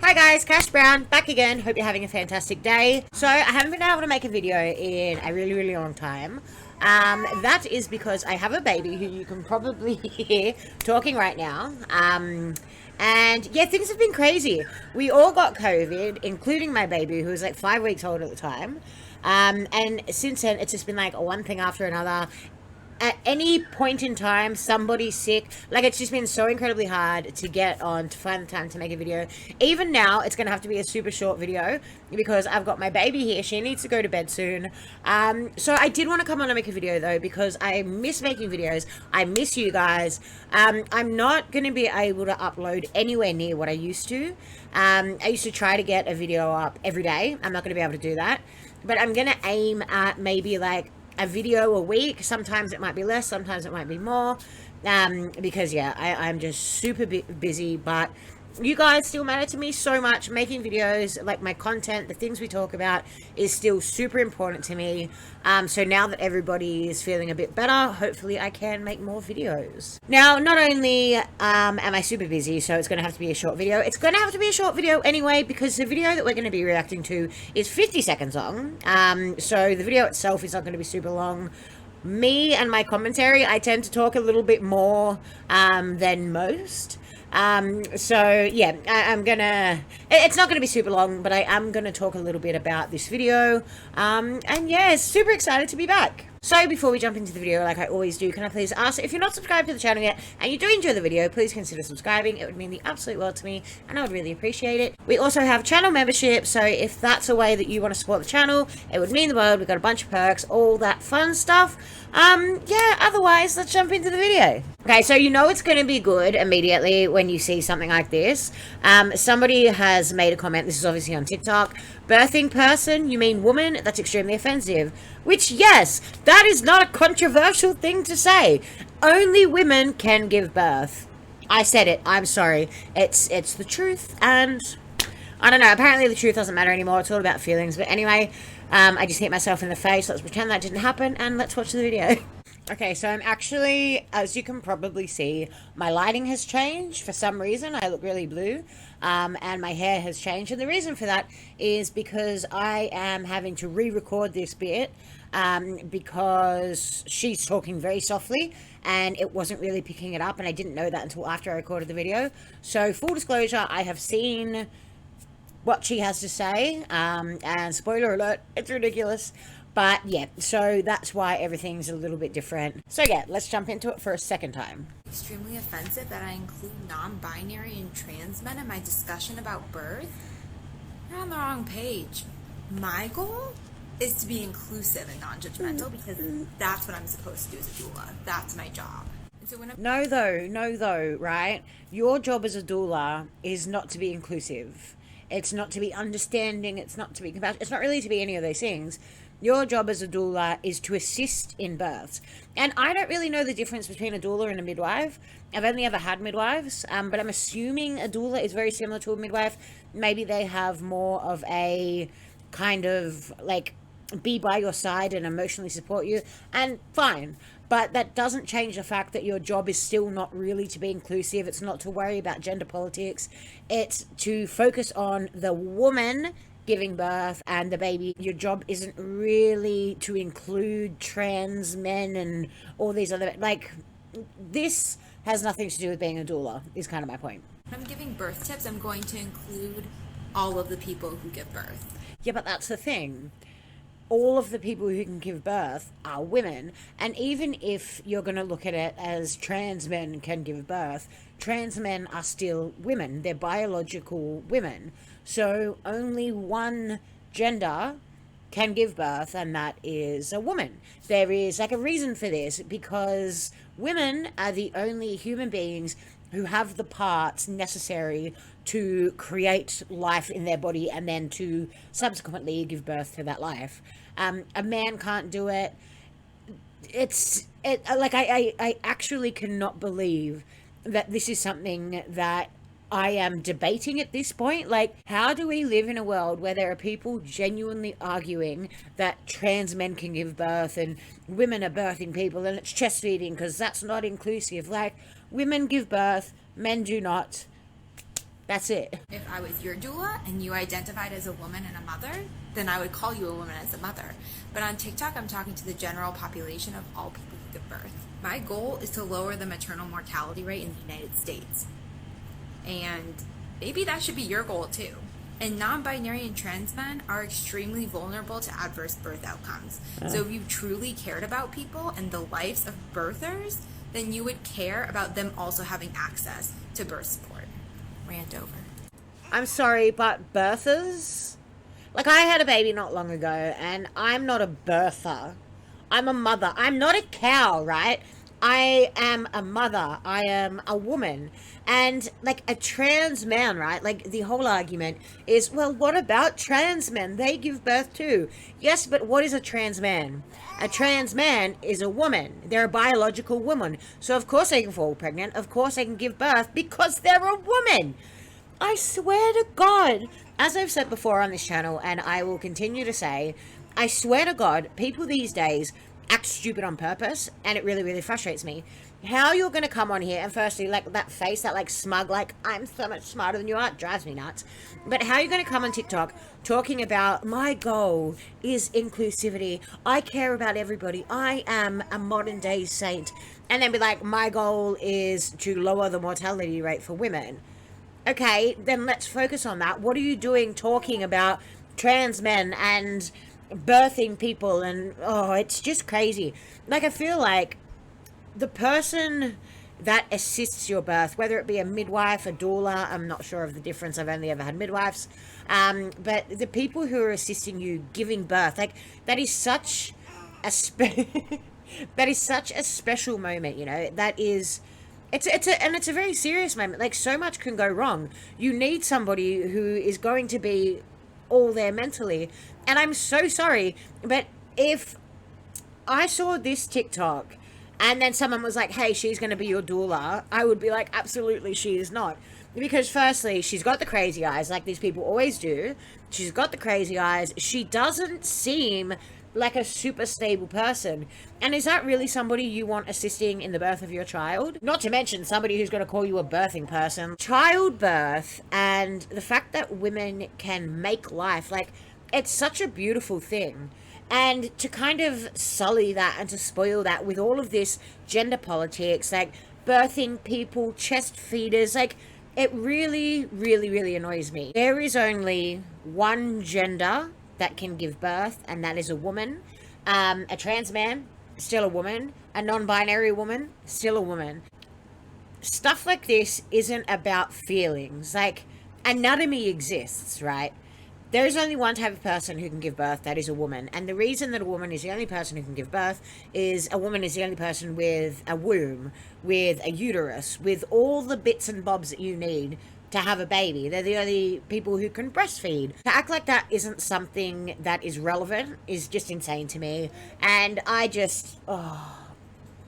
Hi guys, Cash Brown back again. Hope you're having a fantastic day. So I haven't been able to make a video in a really long time. That is because I have a baby who you can probably hear talking right now. And yeah, things have been crazy. We all got COVID, including my baby who was like 5 weeks old at the time. And since then, it's just been like one thing after another. At any point in time, somebody's sick. Like, it's just been so incredibly hard to get on, to find the time to make a video. Even now, it's going to have to be a super short video because I've got my baby here. She needs to go to bed soon. So I did want to come on and make a video, though, because I miss making videos. I miss you guys. I'm not going to be able to upload anywhere near what I used to. I used to try to get a video up every day. I'm not going to be able to do that. But I'm going to aim at maybe, like, a video a week. Sometimes it might be less, sometimes it might be more, because yeah, I'm just super busy, but you guys still matter to me so much. Making videos, like my content, the things we talk about, is still super important to me. So now that everybody is feeling a bit better, hopefully I can make more videos. Now, not only am I super busy, so it's going to have to be a short video, it's going to have to be a short video anyway, because the video that we're going to be reacting to is 50 seconds long. So the video itself is not going to be super long. Me and my commentary, I tend to talk a little bit more than most. So yeah, it's not gonna be super long, but I am gonna talk a little bit about this video. And yeah, super excited to be back. So before we jump into the video, like I always do, can I please ask, if you're not subscribed to the channel yet and you do enjoy the video, please consider subscribing. It would mean the absolute world to me and I would really appreciate it. We also have channel membership, so if that's a way that you want to support the channel, it would mean the world. We've got a bunch of perks, all that fun stuff. Yeah, otherwise, let's jump into the video. Okay, so you know it's going to be good immediately when you see something like this. Somebody has made a comment, this is obviously on TikTok, birthing person, you mean woman? That's extremely offensive. Which, yes, that is not a controversial thing to say. Only women can give birth. I said it, I'm sorry. It's the truth, and I don't know, apparently the truth doesn't matter anymore. It's all about feelings. But anyway, I just hit myself in the face. Let's pretend that didn't happen, and let's watch the video. Okay, so I'm actually, as you can probably see, my lighting has changed. For some reason, I look really blue, and my hair has changed. And the reason for that is because I am having to re-record this bit, because she's talking very softly, and it wasn't really picking it up, and I didn't know that until after I recorded the video. So, full disclosure, I have seen what she has to say, and spoiler alert, it's ridiculous. But yeah, so that's why everything's a little bit different. So yeah, let's jump into it for a second time. Extremely offensive that I include non-binary and trans men in my discussion about birth? You're on the wrong page. My goal is to be inclusive and non-judgmental, because that's what I'm supposed to do as a doula. That's my job. So when no though, right? Your job as a doula is not to be inclusive. It's not to be understanding. It's not to be compassionate. It's not really to be any of those things. Your job as a doula is to assist in births. And I don't really know the difference between a doula and a midwife. I've only ever had midwives, but I'm assuming a doula is very similar to a midwife. Maybe they have more of a kind of like be by your side and emotionally support you, and fine. But that doesn't change the fact that your job is still not really to be inclusive. It's not to worry about gender politics. It's to focus on the woman giving birth and the baby. Your job isn't really to include trans men and all these other, like, this has nothing to do with being a doula, is kind of my point. I'm giving birth tips, I'm going to include all of the people who give birth. Yeah, but that's the thing. All of the people who can give birth are women. And even if you're going to look at it as trans men can give birth, trans men are still women. They're biological women. So only one gender can give birth, and that is a woman. There is like a reason for this, because women are the only human beings who have the parts necessary to create life in their body and then to subsequently give birth to that life. A man can't do it. I actually cannot believe that this is something that I am debating at this point. Like, how do we live in a world where there are people genuinely arguing that trans men can give birth and women are birthing people and it's chest feeding because that's not inclusive? Like, women give birth, men do not. That's it. If I was your doula and you identified as a woman and a mother, then I would call you a woman as a mother. But on TikTok, I'm talking to the general population of all people who give birth. My goal is to lower the maternal mortality rate in the United States. And maybe that should be your goal too. And non-binary and trans men are extremely vulnerable to adverse birth outcomes. So if you truly cared about people and the lives of birthers, then you would care about them also having access to birth support. Rant over. I'm sorry, but birthers? Like, I had a baby not long ago, and I'm not a birther. I'm a mother. I'm not a cow, right? I am a mother. I am a woman. And, like, a trans man, right? Like, the whole argument is, well, what about trans men? They give birth too. Yes, but what is a trans man? A trans man is a woman. They're a biological woman. So, of course, they can fall pregnant. Of course, they can give birth because they're a woman. I swear to God, as I've said before on this channel, and I will continue to say, I swear to God, people these days act stupid on purpose, and it really, really frustrates me. How you're going to come on here and firstly, like, that face, that, like, smug, like, I'm so much smarter than you are, it drives me nuts. But how you're going to come on TikTok talking about, my goal is inclusivity, I care about everybody, I am a modern day saint, and then be like, my goal is to lower the mortality rate for women. Okay, then let's focus on that. What are you doing talking about trans men and birthing people? And, oh, it's just crazy. Like, I feel like the person that assists your birth, whether it be a midwife, a doula, I'm not sure of the difference, I've only ever had midwives, but the people who are assisting you giving birth, like, that is such a that is such a special moment, you know. That is, it's a very serious moment. Like, so much can go wrong. You need somebody who is going to be all there mentally. And I'm so sorry, but if I saw this TikTok and then someone was like, hey, she's going to be your doula, I would be like, absolutely, she is not. Because firstly, she's got the crazy eyes, like these people always do. She's got the crazy eyes. She doesn't seem like a super stable person. And is that really somebody you want assisting in the birth of your child? Not to mention somebody who's going to call you a birthing person. Childbirth and the fact that women can make life, like, it's such a beautiful thing. And to kind of sully that and to spoil that with all of this gender politics, like birthing people, chest feeders, like, it really, really, really annoys me. There is only one gender that can give birth, and that is a woman. A trans man, still a woman. A non-binary woman, still a woman. Stuff like this isn't about feelings. Like, anatomy exists, right? There is only one type of person who can give birth, that is a woman. And the reason that a woman is the only person who can give birth is a woman is the only person with a womb, with a uterus, with all the bits and bobs that you need to have a baby. They're the only people who can breastfeed. To act like that isn't something that is relevant is just insane to me. And I just,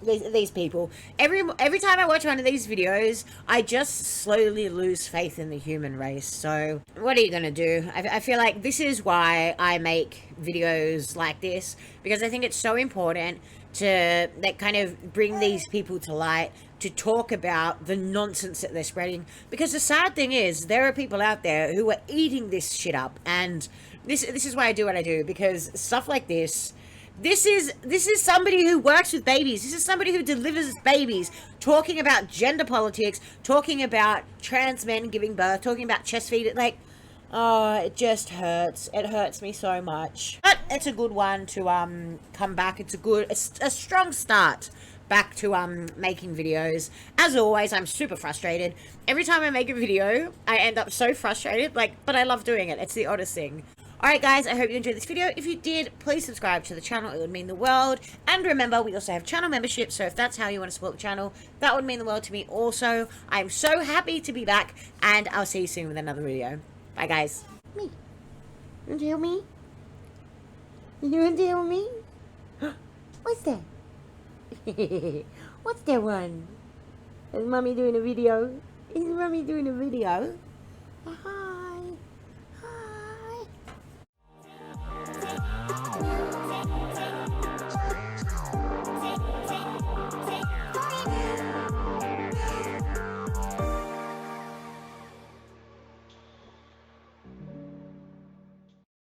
these people, every time I watch one of these videos, I just slowly lose faith in the human race. So what are you gonna do? I feel like this is why I make videos like this, because I think it's so important to, like, kind of bring these people to light, to talk about the nonsense that they're spreading. Because the sad thing is, there are people out there who are eating this shit up, and this is why I do what I do, because stuff like this is somebody who works with babies. This is somebody who delivers babies, talking about gender politics, talking about trans men giving birth, talking about chest feeding. Like, oh, it just hurts. It hurts me so much. But it's a good one to come back. It's a strong start back to making videos. As always, I'm super frustrated. Every time I make a video, I end up so frustrated. Like, but I love doing it. It's the oddest thing. Alright guys, I hope you enjoyed this video. If you did, please subscribe to the channel. It would mean the world. And remember, we also have channel membership, so if that's how you want to support the channel, that would mean the world to me also. I'm so happy to be back, and I'll see you soon with another video. Bye guys. Me. You tell me? You tell me? What's that? What's that one? Is mommy doing a video? Is mommy doing a video?